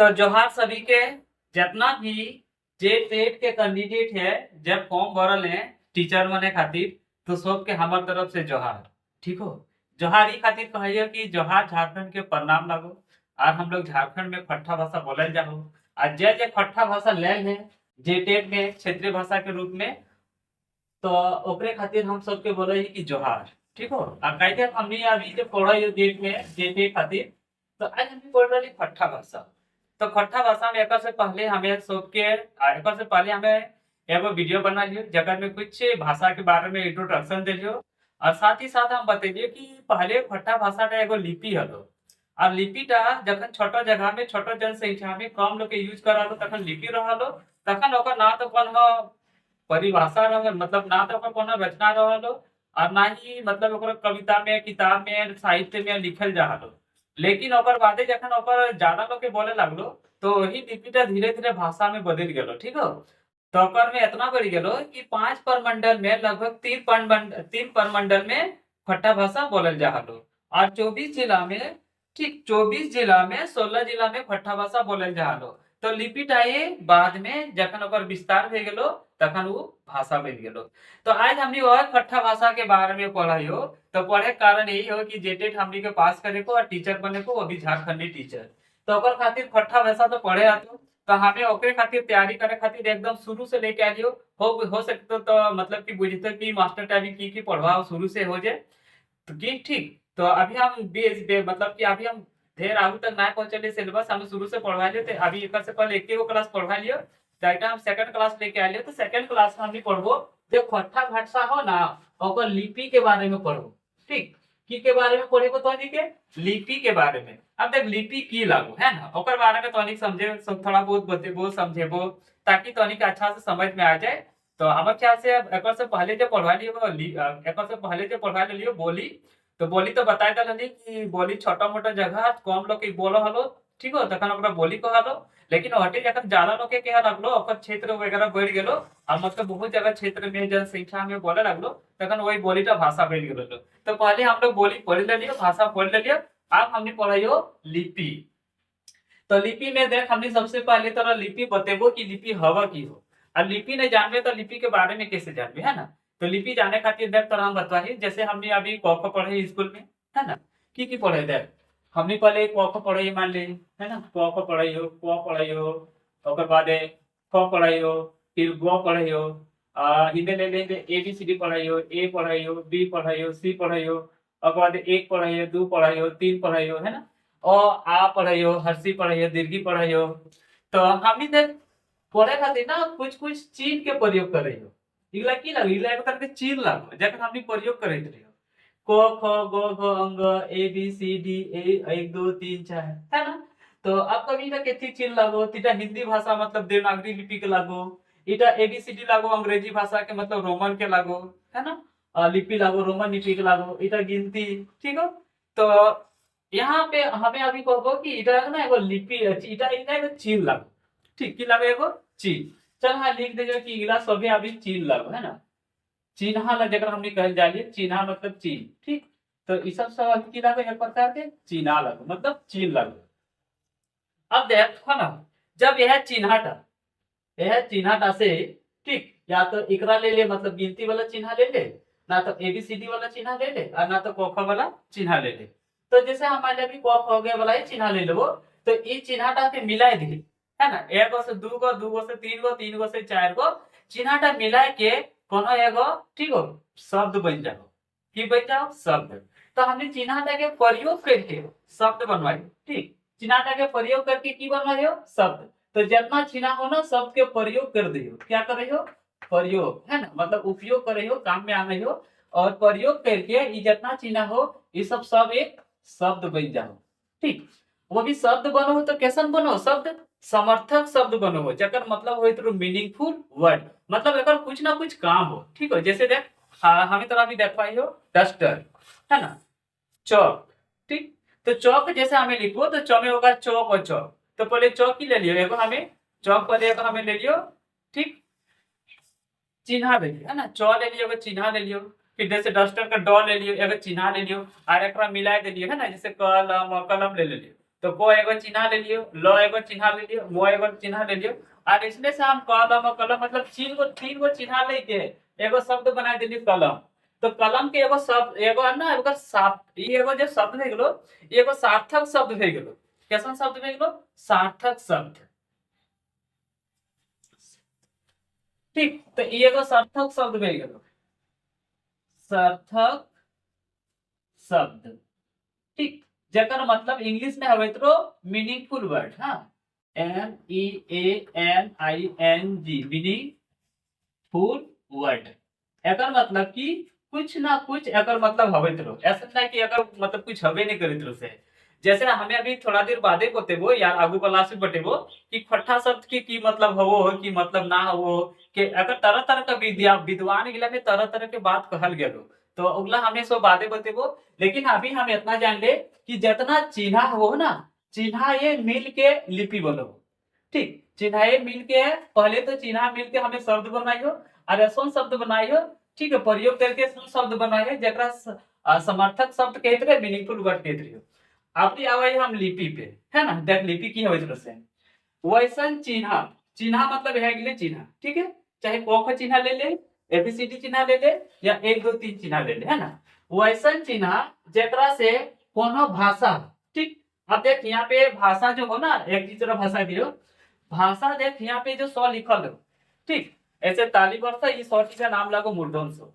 तो जोहार सभी के। जितना भी जे टेट के कैंडिडेट है, जब फॉर्म भरल है टीचर बने खातिर, तो सबके हमार तरफ से जोहार। ठीक हो। जोहार ई खातिर कहिए कि जोहार झारखंड के प्रणाम लागो। और हम लोग झारखंड में खट्ठा भाषा बोलल जाओ। और जे जे खट्ठा भाषा लेल है जे टेट में क्षेत्रीय भाषा के रूप में, तो ओकरे खातिर हम सबके बोले ही कि जोहार। ठीक हो। और कहते हमनी अभी जो पढ़े जो डेट में जे खातिर, तो आज हम पढ़ रही खट्ठा भाषा। तो खट्ठा भाषा में एक से पहले हमें सबके एक से पहले हमें एगो वीडियो बना लियो जगह में कुछ भाषा के बारे में इंट्रोडक्शन दे लियो। और साथ ही साथ हम बतेलिए कि पहले खट्ठा भाषा का एगो लिपि हलो। और लिपिटा जखन छोटा जगह में छोटा जनसंख्या में कम लोग के यूज करालो तखन लिपि रहलो। तखन ओकर ना तो कोनो परिभाषा रहल, मतलब ना तो ओकर कोनो रचना रहल और ना ही मतलब ओकर कविता में किताब में साहित्य में लिखल जा हलो। लेकिन ओकर बादे जखन ओकर ज्यादा लोग के बोले लगलो, तो वही लिपिटा धीरे धीरे भाषा में बदल गेलो। ठीक हो। तो ओकर में इतना बढ़ गेलो कि 5 प्रमंडल में लगभग 3 प्रमंडल में खट्टा भाषा बोलल जा हलो। और 24 जिला में, ठीक 24 जिला में 16 जिला में खट्ठा भाषा बोलल जा हलो। तो लिपिटाए बाद में जखन ओकर विस्तार हो गेलो तखन वो भाषा बन गेलो। तो आज हमनी वह खट्ठा भाषा के बारे में पढ़ाई हो। तो पढ़े के कारण यही हो कि जेटेट हमनी के पास करे को और टीचर बने को, वो भी झारखंडी टीचर। तो ओकर खातिर खट्ठा भाषा तो पढ़े आतो। तो हमें ओकरे खातिर तैयारी करे खातिर एकदम शुरू से लेके आलियो। हो सकते तो मतलब कि बुझते कि मास्टर टाइम की पढ़वाओ शुरू से हो जाए तो की ठीक। तो अभी हम मतलब कि अभी हम ढेर आगू तक ना पहुंचले, सिलेबस हम शुरू से पढ़वा लिए थे। अभी एक से पहले एक क्लास पढ़वा लियो। डायरेक्ट हम सेकंड क्लास लेके आलियो। तो सेकंड क्लास में हम भी पढ़बो जो खट्ठा भाषा हो ना, ओकर लिपि के बारे में पढ़बो। ठीक। की के बारे में पढ़ेबो तो के लिपि के बारे में। अब देख लिपि की लागू है ना, ओकर बारे में तनिक समझे, सब थोड़ा बहुत बतेबो समझेबो, ताकि तनिक अच्छा से समझ में आ जाए। तो हमारे ख्याल से अब एक से पहले जो पढ़वा लियो एक से पहले जो पढ़वा लियो बोली। तो बोली तो बताए दलनी कि बोली छोटा मोटा जगह कम लोग के बोलो हलो। ठीक हो। तखन ओकरा बोली कहलो। लेकिन हटे जखन ज्यादा लोग के कहे लगलो, ओकर क्षेत्र वगैरह बढ़ गेलो और मतलब बहुत जगह क्षेत्र में जनसंख्या में बोले लगलो, तखन वही बोलीटा भाषा बढ़ गेलो। तो पहले हम लोग बोली पढ़ लियो, भाषा पढ़ लियो। अब हमने पढ़ाइयो लिपि। तो लिपि में देख हमने सबसे पहले तो लिपि बतेबो कि लिपि हवा की हो। और लिपि नहीं जानबे तो लिपि के बारे में कैसे जानबे, है ना। तो लिपि जाने खातिर देख तो हम बतवाही। जैसे हमने अभी क ख पढ़े स्कूल में, है ना। की पढ़े देख हमने पहले क ख पढ़े मान ली, है ना। क ख पढ़ाइयो, क पढ़ाइयो, ओकर बाद ख पढ़ाइयो, फिर ग पढ़ाइयो। हिंदी ले लेंगे ABCD पढ़ाइयो, ए पढ़ाइयो, बी पढ़ाइयो, सी पढ़ाइयो, ओकर बाद 1 पढ़ाइयो, 2 पढ़ाइयो, 3 पढ़ाइयो, है ना। आ पढ़ाइयो, हर्षी पढ़ाइयो, दीर्घी पढ़ाइयो। तो हमनी देख पढ़े खातिर ना कुछ कुछ चीज के प्रयोग करियो। इगला की लगी, इगला एक तरह के चीज लागो जखन हमनी प्रयोग करैत रहियो। क ख ग घ अंग ABCD ए 1 2 3 4, है ना। तो अब कभी ना केथी चीज लागो, तीटा हिंदी भाषा मतलब देवनागरी लिपि के लागो, इटा ABCD लागो अंग्रेजी भाषा के मतलब रोमन के लागो, है ना। लिपि लागो रोमन लिपि के लागो, इटा गिनती। ठीक हो। तो यहाँ पे हमें अभी कहबो कि इटा ना एगो लिपि इटा एगो चीज लागो। ठीक की लागो एगो चीज। चल हाँ लिख दे कि इगला सबे अभी चीज लागो, है ना। चिन्हा ला जगह हमने कहल जालिए, चिन्हा मतलब चीन। ठीक। तो ई सब अभी की लागो एक प्रकार के चिन्हा लागो मतलब चीन लागो। अब देखो ना, जब यह चिन्हाटा से, ठीक, या तो इकरा ले ले मतलब गिनती वाला चिन्हा ले ले, ना तो ABCD वाला चिन्हा ले ले, और ना तो क ख वाला चिन्हा ले ले। तो जैसे हमारे अभी क ख ग वाला ही चिन्हा ले लेबो, तो ई चिन्हाटा के मिलाए दी, है ना। 1 गो से 2 गो, 2 गो से 3 गो, 3 गो से 4 गो चिन्हाटा मिलाए के कोनो एगो, ठीक हो, शब्द बन जाओ। की बन जाओ शब्द। तो हमने चिन्हाटा के प्रयोग करके शब्द बनवाई। ठीक। चिन्हाटा के प्रयोग करके की बनवाई हो शब्द। तो जितना चिन्हा हो ना शब्द के प्रयोग कर दियो। क्या कर रही हो प्रयोग, है ना, मतलब उपयोग कर रही हो, काम में आ रही हो। और प्रयोग करके ये जितना चिन्हा हो ये सब एक शब्द बन जाओ। ठीक। वो भी शब्द बनो तो कैसन बनो शब्द, समर्थक शब्द बनो हो जकर मतलब हो थ्रू मीनिंगफुल वर्ड, मतलब अगर कुछ ना कुछ काम हो। ठीक हो। जैसे देख हमें तरह भी देख पाई हो डस्टर, है ना, चौक। ठीक। तो चौक जैसे हमें लिखो तो चौ में होगा चौक और चौक। तो पहले चौक ही ले लियो, एगो हमें चौक पहले एगो हमें ले लियो। ठीक। चिन्हा ले लियो, है ना, चौ ले लियो, एगो चिन्हा ले लियो। फिर जैसे डस्टर का डॉ ले लियो, एगो चिन्हा ले लियो, और एकरा मिला दे लियो, है ना, जैसे कलम और कलम ले लियो। तो को एगो चिन्ह ले लियो, ल एगो चिन्ह ले लियो, मो एगो चिन्ह ले लियो, और इसमें से हम कलम और कलम मतलब तीन गो चिन्ह लेके एगो शब्द बना देली कलम। तो कलम के एगो शब्द एगो है ना, एगो ई एगो जो शब्द भे गेलो, ई एगो सार्थक शब्द भे गेलो। कैसन शब्द भे गेलो? सार्थक शब्द। ठीक, तो ई एगो सार्थक शब्द भे गेलो, सार्थक शब्द। ठीक, जकर मतलब इंग्लिश में हवे तो मीनिंगफुल वर्ड। हाँ, MEANING मीनिंगफुल वर्ड। एकर मतलब कि कुछ ना कुछ एकर मतलब हवे तो, ऐसा ना कि एकर मतलब कुछ हवे नहीं करित रहो से। जैसे हमें अभी थोड़ा देर बादे बतेबो या आगू क्लास में बतेबो कि खट्टा शब्द के की मतलब हवो हो कि मतलब ना हवो, कि अगर तरह तरह का विद्वान गिला में तरह तरह के बात कहल गेलो, तो अगला हमें सो बातें बतेबो। लेकिन अभी हम इतना जान ले कि जितना चिन्ह हो ना, चिन्ह ये मिल के लिपि बनो। ठीक, चिन्ह ये मिल के है, पहले तो चिन्ह मिल के हमें शब्द बनाइयो और ऐसा शब्द बनाइयो। ठीक है, प्रयोग करके शब्द बनाइए जरा समर्थक शब्द कहते रहे, मीनिंगफुल वर्ड कहते रहे। अब आवे हम लिपि पे, है ना। देख लिपि की होइत रहे से वैसन चिन्ह, चिन्ह मतलब है गिले चिन्ह। ठीक है, चाहे क ख चिन्ह ले ले, एबीसीडी चिन्ह ले ले, या 1 2 3 चिन्ह ले ले, है ना। वैसन चिन्ह जरा से कोनो भाषा। ठीक, अब देख यहाँ पे भाषा जो हो ना, एक दूसरा भाषा दियो, भाषा देख यहाँ पे जो 100 लिखल हो। ठीक, ऐसे ताली वर्षा ये 100 का नाम लागो मूर्धन्य,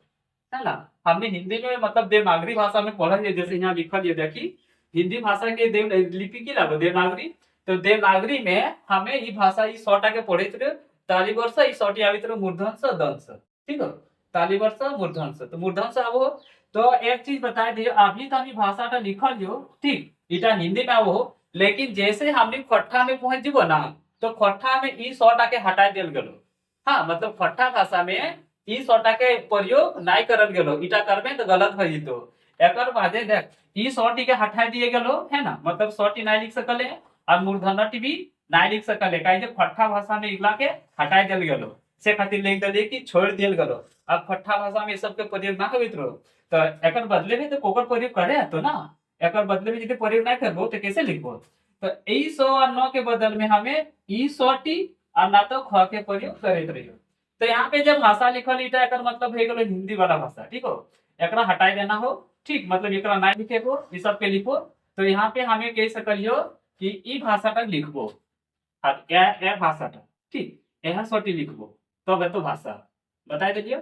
है ना। हमने हिंदी में मतलब देवनागरी भाषा में पढ़ा है, जैसे यहाँ लिखल है देखी, हिंदी भाषा के देव लिपि की लागो देवनागरी। तो देवनागरी में हमें ये भाषा ये 100 के पढ़े थे, ताली वर्षा ये 100 आवित रहे मूर्धन्य दंश। ठीक है, ताली वर्षा मूर्धन्य, तो मूर्धन्य अब हो। तो एक चीज बता दियो, अभी तो हम भाषा लिखल जो, ठीक, इटा हिंदी में वो, लेकिन जैसे हमने खट्ठा में पहुंच जीवो ना, तो खट्ठा में ई 100 के हटा दिल गलो। हाँ, मतलब खट्ठा भाषा में ई 100 के प्रयोग नहीं करल गेलो, इटा करबे तो गलत हो जितो। एकर बादे देख ई 100 के हटा दिए गेलो, है ना, मतलब 100 नहीं लिख सकले और मूर्धन्य भी नहीं लिख सकले, काहे जे खट्ठा भाषा में इगला के हटा दिल गेलो, से खातिर लिख दे कि छोड़ दिल गेलो। अब खट्ठा भाषा में सब के प्रयोग ना होइत रहो, तो एकर बदले में तो कोकर प्रयोग करे तो ना, एकर बदले में यदि प्रयोग नहीं करबो तो कैसे लिखबो। तो ई 100 और 9 के बदल में हमें ई 100 और ना तो ख के प्रयोग करते रहियो। तो यहाँ पे जब भाषा लिखल इटा एकर मतलब है गेलो हिंदी वाला भाषा। ठीक हो, एकरा हटाई देना हो। ठीक, मतलब एकरा नहीं लिखेबो, ई सब के लिखो। तो यहाँ पे हमें कह सकलियो कि ई भाषा तक लिखबो और ए भाषा तक। ठीक, यहाँ 100 लिखबो तब तो भाषा बता दिलियो।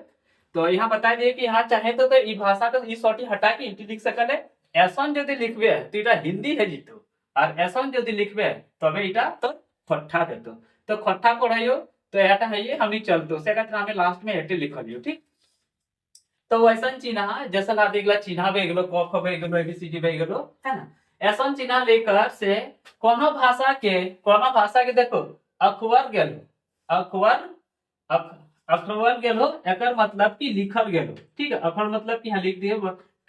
तो यहाँ बता दिए कि यहाँ चाहे तो ई भाषा तो ई 100 हटा के इटी लिख सकल है। ऐसा यदि लिखबे तो इटा हिंदी है जीतो, और ऐसा यदि लिखबे तबे इटा तो खट्ठा देतो। तो खट्ठा पढ़ाइयो तो एटा है ये हमनी चलतो से कहते हमें लास्ट में एटे लिखलियो। ठीक, तो वैसन चिन्ह जैसा ना दिगला चिन्ह बे गेलो, क ख बे गेलो, एबीसीडी बे गेलो, है ना। ऐसा चिन्ह लेकर से कोनो भाषा के देखो अखबार गेलो, अखबार अखबार गेलो, एकर मतलब कि लिखल गेलो। ठीक है, अखबार मतलब कि यहाँ लिख दियो,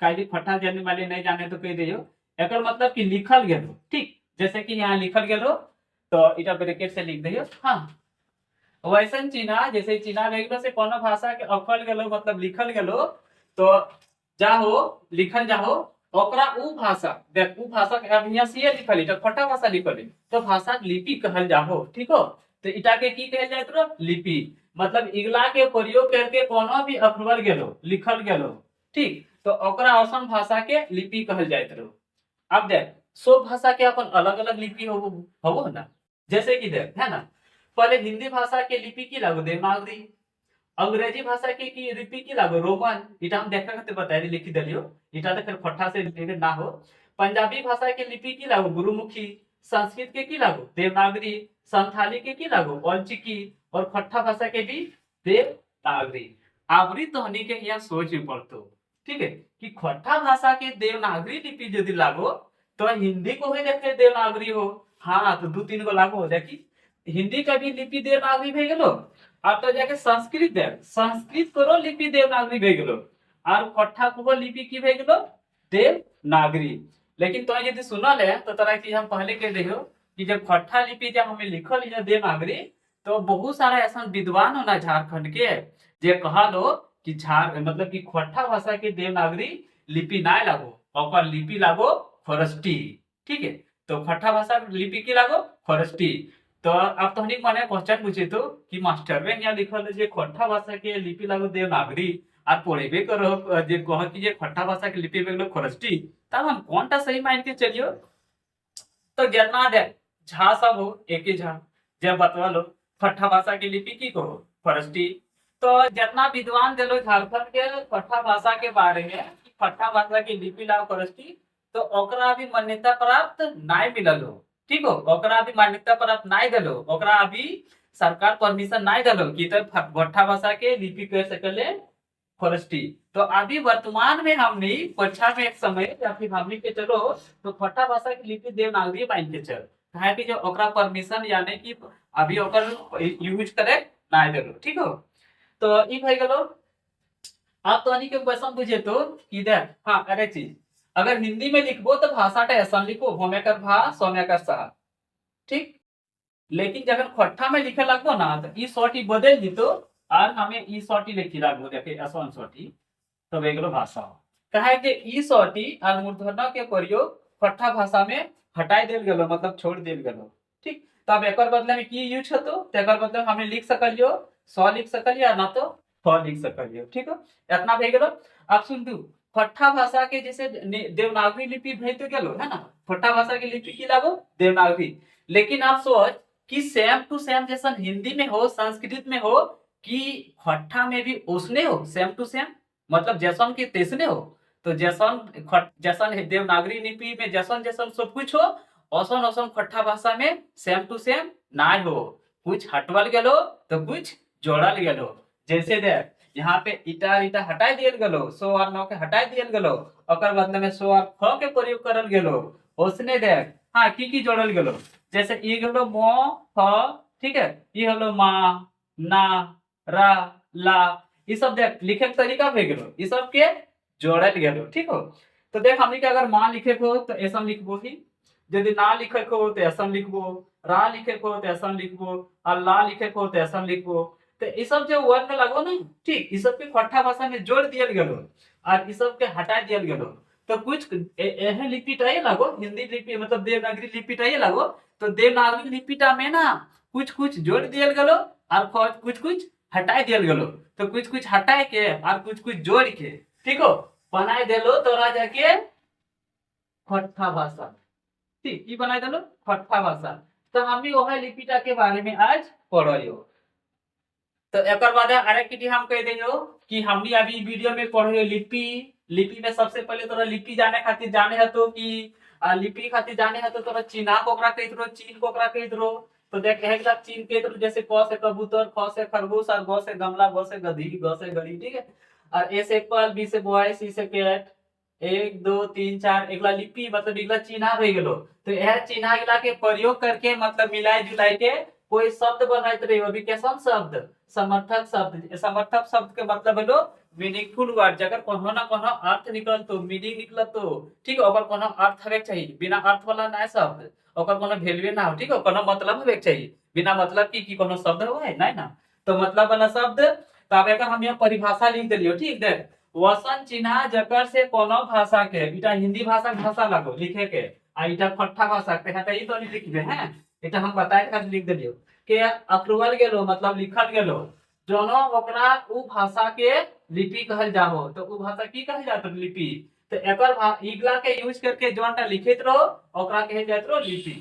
कायदे फटा जाने वाले नहीं जाने तो कह दियो, एकर मतलब कि लिखल गेलो। ठीक, जैसे कि यहाँ लिखल गेलो तो इटा ब्रैकेट से लिख दियो। हाँ, वैसन चिन्ह जैसे चिन्ह लेगलो से कोनो भाषा के अखल गेलो मतलब लिखल गेलो, तो जाहो लिखल जाहो ओकरा उ भाषा देख, उ भाषा के अब यहाँ से लिखल इटा फटा भाषा लिखल तो भाषा लिपि कहल जाहो। ठीक हो, तो इटा के की कहल जात रो लिपि, मतलब इगला के प्रयोग करके कोनो भी अखबार गेलो लिखल गेलो। ठीक, तो ओकरा औसन भाषा के लिपि कहल जात रो। अब देख सब भाषा के अपन अलग अलग लिपि हो ना, जैसे कि देख, है ना, पहले हिंदी भाषा के लिपि की लागो देवनागरी, अंग्रेजी भाषा के की लिपि की लागो रोमन, इटा हम देखा खातिर बताए लिखी दलियो, इटा तो फिर फट्टा से रिलेटेड ना हो। पंजाबी भाषा के लिपि की लागो गुरुमुखी, संस्कृत के की लागो देवनागरी, संथाली के की लागो औलचिकी, और खट्टा भाषा के भी देवनागरी। आवरी तोहनी के यहाँ सोच पड़तो, ठीक है, कि खट्टा भाषा के देवनागरी लिपि यदि लागो तो हिंदी को ही देखे देवनागरी हो। हाँ, तो 2 3 गो लागो देखी, हिंदी का भी लिपि देवनागरी भे गेलो, और तो जाके संस्कृत करो लिपि देवनागरी भे गेलो, और खट्ठा को लिपि की भे गेलो देवनागरी। लेकिन तो यदि सुनल है तो तरह की हम पहले कह रहे कि जब खट्ठा लिपि जब हमें लिखल है देवनागरी, तो बहुत सारा ऐसा विद्वान हो ना झारखंड के जे कहा लो कि मतलब कि खट्ठा भाषा के देवनागरी लिपि ना लागो, और लिपि लागो खरष्टी। ठीक है, तो खट्टा भाषा लिपि की लागो खरस्टी। तो अब तो हनी माने क्वेश्चन पूछे तो कि मास्टर में यहाँ लिखल है जे खट्टा भाषा के लिपि लागो देवनागरी और पढ़ेबे करो जे कह कि जे खट्टा भाषा के लिपि बेगलो खरस्टी, तब हम कौन टा सही मान के चलियो। तो जितना दे झा सब हो एक ही झा जब बतवा लो खट्टा भाषा की लिपि की कहो फरस्टी। तो जितना विद्वान दिलो झारखंड के खट्टा भाषा के बारे में कि खट्टा भाषा की लिपि लाओ फरस्टी, तो ओकरा अभी मान्यता प्राप्त नहीं मिलल हो। ठीक हो, ओकरा अभी मान्यता प्राप्त नहीं दिलो, ओकरा अभी सरकार परमिशन नहीं दिलो कि तो खट्टा भाषा के लिपि कर सकले फॉरेस्ट्री। तो अभी वर्तमान में हमने परीक्षा में एक समय या फिर हमने के चलो तो खट्टा भाषा की लिपि देवनागरी मान के चल काहे कि जो ओकरा परमिशन यानी कि अभी ओकर यूज करे ना देलो। ठीक हो, तो ई भई गेलो। आप तो अनी के क्वेश्चन बुझे तो कि देख हां अरे चीज अगर हिंदी में लिखबो तो भाषाटा ऐसा लिखो भौमेकर भा सौम्यकर सा। ठीक, लेकिन जब खट्टा में लिखे लगबो ना तो ई शॉर्ट बदल जीतो और हमें ई शॉर्ट लिखी लगबो देखे एसवन शॉर्ट तो वेगलो भाषा हो कहे कि ई शॉर्ट और मूर्धन्य के प्रयोग खट्टा भाषा में हटाई देल गेलो मतलब छोड़ देल गेलो। ठीक, तब एक बदले में की यूज होतो तो एक बदले में हमें लिख सकलियो सौ लिख सकलियो ना तो फ लिख सकलियो। ठीक हो, इतना भे गेलो। अब सुन तू खट्टा भाषा के जैसे देवनागरी लिपि भे तो गेलो है ना, खट्टा भाषा की लिपि की लागो देवनागरी। लेकिन आप सोच कि सेम टू सेम जैसा हिंदी में हो संस्कृत में हो कि खट्टा में भी उसने हो सेम टू सेम मतलब जैसन के तेसने हो। तो जैसन देवनागरी लिपि में जैसन जैसन सब कुछ हो औसन औसन खट्टा भाषा में सेम टू सेम ना हो, कुछ हटवल गेलो तो कुछ जोड़ल गेलो। जैसे देख यहाँ पे ईटा ईटा हटाई दियल गेलो सो और नौ के हटाई दियल गेलो ओकर बदले में सो और ख के प्रयोग करल गेलो। उसने देख हाँ की जोड़ल गेलो जैसे ई गेलो मो फ। ठीक है, ई हलो मा ना रा ला ये सब देख लिखे के तरीका भे गेलो ये सब के जोड़ल गेलो। ठीक हो, तो देख हमनी के अगर मां लिखे को तो ऐसा लिखबो ही, यदि ना लिखे को तो ऐसा लिखबो, रा लिखे को तो ऐसा लिखबो और ला लिखे को तो ऐसा लिखबो। तो ये सब जो वर्ण लगो ना ठीक ये सब के खट्टा भाषा में जोड़ दियल गेलो और ये सब के हटा दियल गेलो। तो कुछ एहे लिपि टाइए लगो हिंदी लिपि मतलब देवनागरी लिपि टाइए लगो। तो देवनागरी लिपिटा में ना कुछ कुछ जोड़ दियल गेलो और कुछ कुछ हटाई दियल गेलो। तो कुछ कुछ हटाए के और कुछ कुछ जोड़ के ठीक हो बनाए देलो तोरा जाके खट्टा भाषा। ठीक की बनाए देलो खट्टा भाषा। तो हम भी वह लिपिटा के बारे में आज पढ़ियो। तो एक बाद अरे हम कह दियो कि हम भी अभी वीडियो में पढ़ियो लिपि। लिपि में सबसे पहले तोरा लिपि जाने खातिर जाने हतो कि लिपि खातिर जाने हतो तोरा चिन्ह कोकरा कहित रो चिन्ह कोकरा कहित रो। तो देख एक बार चिन्ह कहित रो जैसे क से कबूतर ख से खरगोश और ग से गमला ग से गधी ग से गड़ी। ठीक है, और ए से एप्पल बी से बॉय सी से कैट एक दो तीन चार एकला लिपि मतलब एकला चिन्ह रह गेलो। तो यह चिन्ह गिला के प्रयोग करके मतलब मिलाए जुलाए के कोई शब्द बनाइत रही अभी कैसन शब्द समर्थक शब्द। समर्थक शब्द के मतलब हेलो मीनिंगफुल वर्ड जगह कोनो ना कोनो अर्थ निकल तो मीनिंग निकल तो ठीक ओकर कोनो अर्थ हवे चाहिए बिना अर्थ वाला ना शब्द ओकर कोनो वैल्यू ना हो। ठीक हो, कोनो मतलब हवे चाहिए बिना मतलब की कोनो शब्द हो है ना ना। तो मतलब वाला शब्द तब एक हम यहाँ परिभाषा लिख देलियो। ठीक देख वसन चिन्ह जकर से कोनो भाषा के इटा हिंदी भाषा भाषा लगो लिखे के आ इटा खट्टा भाषा के है त ई तो नहीं लिखबे हैं इटा हम बताए खातिर लिख देलियो के अप्रूवल गेलो मतलब लिखल गेलो जोनो ओकरा उ भाषा के लिपि कहल जाहो। तो उ भाषा की कहल जात लिपि। तो एकर इगला के यूज करके जोनटा लिखित रहो ओकरा कहल जात रहो लिपि।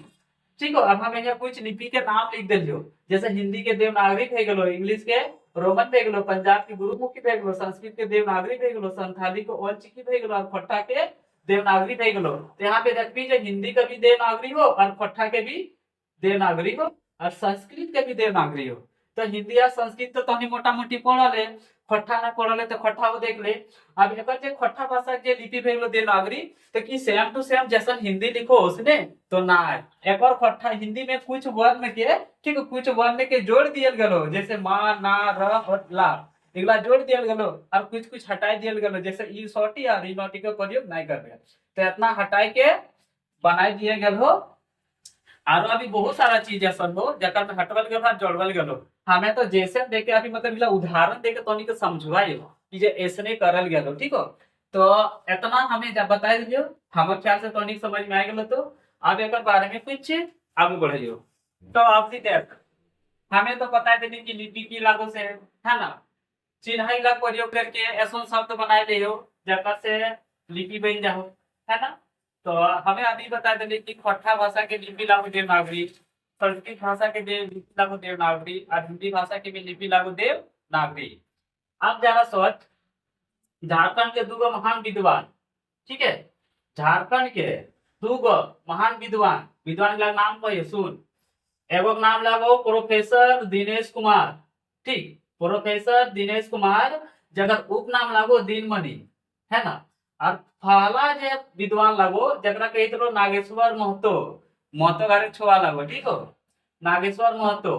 ठीक हो, अब हम यहाँ कुछ लिपि के नाम लिख दिलियो जैसे हिंदी के देवनागरी भे गेलो, इंग्लिश के रोमन भे गेलो, पंजाब के गुरुमुखी भे गेलो, संस्कृत के देवनागरी भे गेलो, संथाली के ओल चिकी भे गेलो और खट्टा के देवनागरी भे गेलो। तो यहाँ पे देखबी जो हिंदी का भी देवनागरी हो और खट्टा के भी देवनागरी हो और संस्कृत के भी देवनागरी हो। तो हिंदी और संस्कृत तो तनी मोटा मोटी पढ़ल है, खट्टा ना पढ़ल है तो खट्टा वो देख ले। अब एकर जे खट्टा भाषा के लिपि भे गेलो देवनागरी तो की सेम टू सेम जैसन हिंदी लिखो उसने तो ना एकर खट्टा हिंदी में कुछ वर्ण के ठीक कुछ वर्ण के जोड़ दियल गेलो जैसे मा ना र और ला इगला जोड़ दियल गेलो और कुछ कुछ हटाई दियल गेलो जैसे ई सॉटी और ई नोटी का प्रयोग नहीं करबे। तो इतना हटाई के बनाई दिए गेल हो। और अभी बहुत सारा चीज ऐसा हो जकर में हटवल गेल और जोड़वल गेल हो। हमें तो जैसे देके अभी मतलब इला उदाहरण देके तोनी के समझवाइयो कि जे ऐसने करल गेल हो। ठीक हो, तो इतना हमें जब बताई दियो हमर ख्याल से तोनी समझ में आ गेल तो अब एक बारे में कुछ आगे बढ़ियो। तो आपसी देख, हमें तो पता है कि लिपि की लागू से है ना, चिन्ह का प्रयोग करके ऐसा शब्द बनाए ले हो जगह से लिपि बन जाओ, है ना। तो हमें अभी बता दें कि खट्टा भाषा के लिपि लागू देवनागरी, संस्कृत भाषा के लिपि लागू देवनागरी और हिंदी भाषा के भी लिपि लागू देवनागरी। अब जरा सोच, झारखंड के दो महान विद्वान, ठीक है, झारखंड के दो महान विद्वान, विद्वान का नाम कहिए सुन। एगो नाम लगो प्रोफेसर दिनेश कुमार, ठीक, प्रोफेसर दिनेश कुमार, जगह उपनाम लगो दीनमणि, है ना। और पहला जे विद्वान लगो जगरा कहित रहो नागेश्वर महतो, महतो गारे छोआ लगो, ठीक हो, नागेश्वर महतो।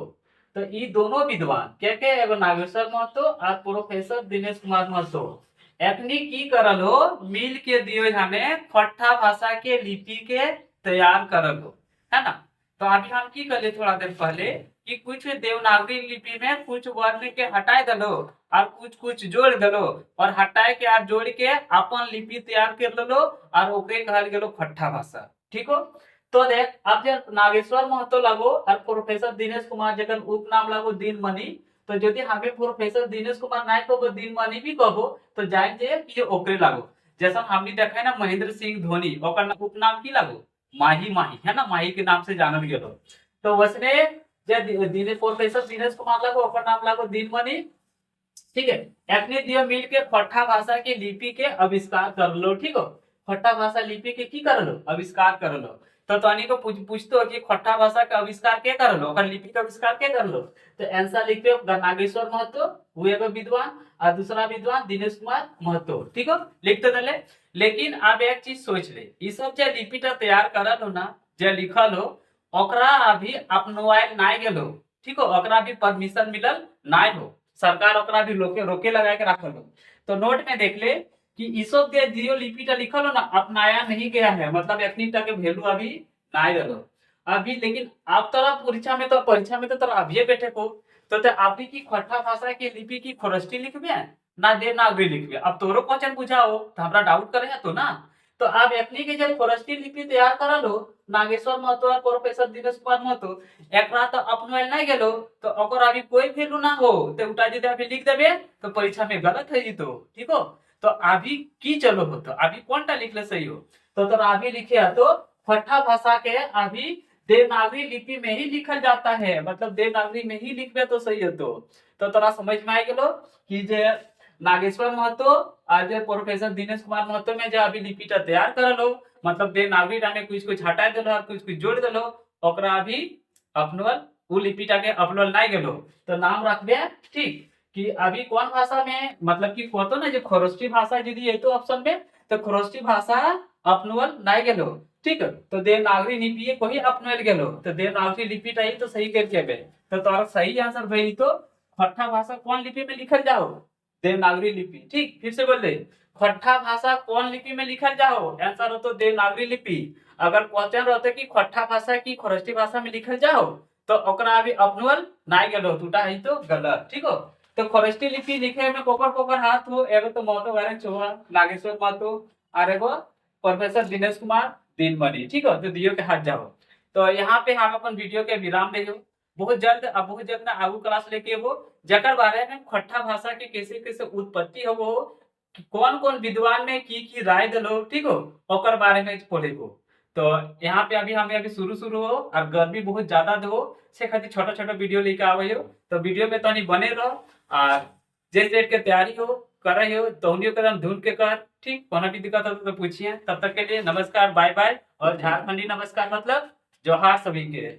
तो ये दोनों विद्वान के एगो नागेश्वर महतो और प्रोफेसर दिनेश कुमार महतो एकनी की करल हो, मिल के दियो हमें खट्टा भाषा के लिपि के तैयार करल हो, है ना। तो अभी हम की कर ले थोड़ा देर पहले कि कुछ देवनागरी लिपि में कुछ वर्ण के हटाए दलो और कुछ कुछ जोड़ दलो और हटाए के और जोड़ के अपन लिपि तैयार कर लो और ओकरे कहल गेलो खट्टा भाषा, ठीक हो। तो देख, अब जब नागेश्वर महतो लगो और प्रोफेसर दिनेश कुमार जगह उपनाम लगो दीनमणि, तो यदि हमें प्रोफेसर दिनेश कुमार नाय कहो दीनमणि भी कहो तो जान जे कि ओकरे लागो। जैसा हमने देखा है ना महेंद्र सिंह धोनी, ओकर उपनाम की लागो माही, माही है ना, माही के नाम से जानल गेलो। तो वसने जे प्रोफेसर दिनेश कुमार लागो ओकर नाम लागो दीनमणि, ठीक है। एकने दियो मिल के खट्टा भाषा के लिपि के आविष्कार कर लो, ठीक हो, खट्टा भाषा लिपि के की कर लो, आविष्कार कर लो। तो तनी को पूछतो कि खट्टा भाषा का आविष्कार के कर लो, ओकर लिपि का आविष्कार के कर लो, तो आंसर लिखते हो नागेश्वर महतो, वो एगो विद्वान, और दूसरा विद्वान दिनेश कुमार महतो, ठीक हो, लिखते दले। लेकिन अब एक चीज सोच ले, ई सब जे लिपिटा तैयार करल हो ना, जे लिखल हो, ओकरा अभी अपनवाइल नाय गेलो, ठीक हो, ओकरा भी परमिशन मिलल नाय हो, सरकार ओकरा भी रोके लगा के रखल हो। तो नोट में देख ले कि ई सब जे जियो लिपिटा लिखल हो ना, अपनाया नहीं गया है, मतलब एखनी तक के वैल्यू अभी नाय दलो अभी। लेकिन अब तोरा परीक्षा में तो तोरा अभी बैठे को, तो अभी की खट्टा भाषा के लिपि की खोरस्टी लिखबे ना देवनागरी लिखबे, अब तोरो क्वेश्चन बुझाओ तो हमरा डाउट करे है तो ना। तो अब एखनी के जब खोरस्टी लिपि तैयार करल हो नागेश्वर महतो और प्रोफेसर दिनेश कुमार महतो, एकरा तो अपनवाइल नहीं गेलो, तो ओकर अभी कोई वैल्यू ना हो, तो उल्टा यदि अभी लिख देबे तो परीक्षा में गलत है जीतो, ठीक हो। तो अभी की चलो हो, तो अभी कौनटा लिखले सही हो, तो तोरा अभी लिखे है तो खट्टा भाषा के अभी देवनागरी लिपि में ही लिखल जाता है, मतलब देवनागरी में ही लिखबे तो सही है। तो तोरा समझ में आ गेलो कि जे नागेश्वर महतो और जे प्रोफेसर दिनेश कुमार महतो में जो अभी लिपिटा तैयार करल हो, मतलब देवनागरी में कुछ कुछ हटा देलो और कुछ कुछ जोड़ देलो, ओकरा अभी अपनवल उ लिपिटा के अपलोड नहीं गेलो, तो नाम रखबे, ठीक, कि अभी कौन भाषा में, मतलब कि कहतो ना जो खरोष्टी भाषा यदि ये तो ऑप्शन में, तो खरोष्टी भाषा अपनवल नहीं गेलो, ठीक है। तो देवनागरी लिपि को ही अपनवल गेलो, तो देवनागरी लिपिटा ही तो सही करके बे। तो तोरा सही आंसर भई तो खट्टा भाषा कौन लिपि में लिखल जाओ, देवनागरी लिपि, ठीक, फिर से बोल दे, खट्टा भाषा कौन लिपि में लिखल जाओ, आंसर हो तो देवनागरी लिपि। अगर क्वेश्चन रहते कि खट्टा भाषा की खरोष्टी भाषा में लिखल जाओ, तो ओकरा अभी अपनवल नहीं गेलो, टूटा है तो गलत, ठीक हो। तो खरोष्टी लिपि लिखे में कोकर हाथ हो, एगो तो महतो गारे छोआ नागेश्वर महतो और एगो प्रोफेसर दिनेश कुमार दीनमणि, ठीक हो, तो दियो के हाथ जाओ। तो यहाँ पे हम अपन वीडियो के विराम दे बहुत जल्द ना आगू क्लास लेके वो जकर बारे में खट्टा भाषा के कैसे कैसे उत्पत्ति हो, वो कौन कौन विद्वान में की राय दलो, ठीक हो, ओकर बारे में पढ़ेगो। तो यहाँ पे अभी हमें अभी शुरू हो और गर्मी बहुत ज्यादा दो से खातिर छोटा छोटा वीडियो लेके आवे हो, तो वीडियो में तनी बने रहो और जे सेट के तैयारी हो करे हो तोहनियो कदम ढूंढ के कर, ठीक, कोनो भी दिक्कत हो तो पूछिए। तब तक के लिए नमस्कार, बाय बाय, और झारखंडी नमस्कार मतलब जोहार सभी के।